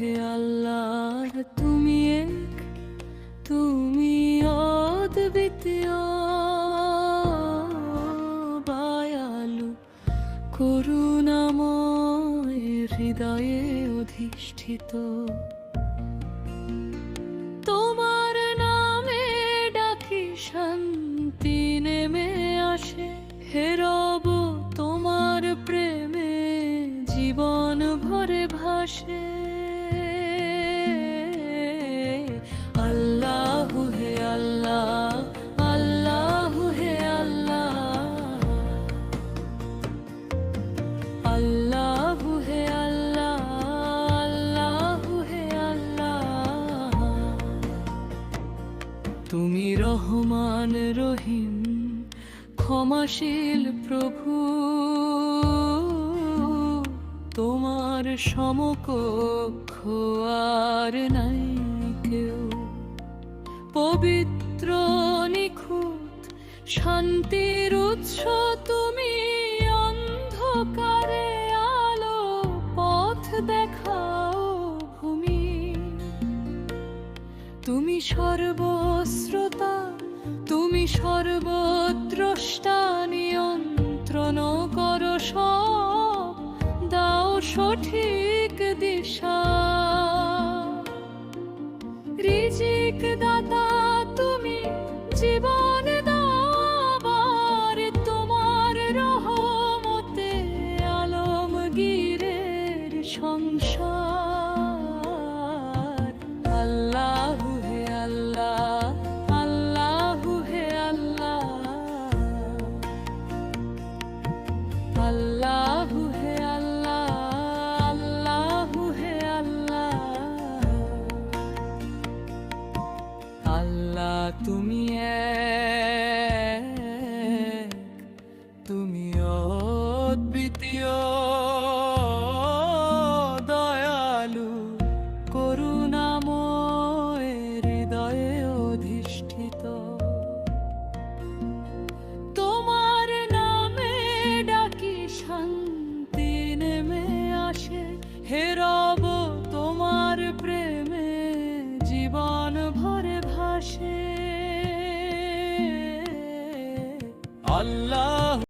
হে আল্লাহ তুমি এক, তুমি অদ্বিতীয়, দয়ালু করুণাময়, হৃদয়ে অধিষ্ঠিত। তোমার নামে ডাকি শান্তি নেমে আসে, হে রব তোমার প্রেমে জীবন ভরে ভাসে। আল্লাহু হে আল্লাহ, আল্লাহু হে আল্লাহ, আল্লাহু হে আল্লাহ, আল্লাহু হে আল্লাহ। তুমি রহমান রহিম, ক্ষমাশীল প্রভু, তোমার সমকক্ষ আর নাই কেউ। পবিত্র নিখুঁত শান্তির উৎস তুমি, অন্ধকারে আলো পথ দেখাও ভূমি। তুমি সর্বশ্রোতা, তুমি সর্বদ্রষ্টা, নিয়ন্ত্রণ করো সব, দাও সঠিক দিশা। রিজিক দাতা তুমি, জীবন দাও আবার, তোমার রহমতে আলমগীরের সংসার। আল্লাহু হে আল্লাহ, আল্লাহু হে আল্লাহ, আল্লাহু হে আল্লাহ, আল্লাহু হে আল্লাহ। আল্লাহ তুমি এক, তুমি অদ্বিতীয়।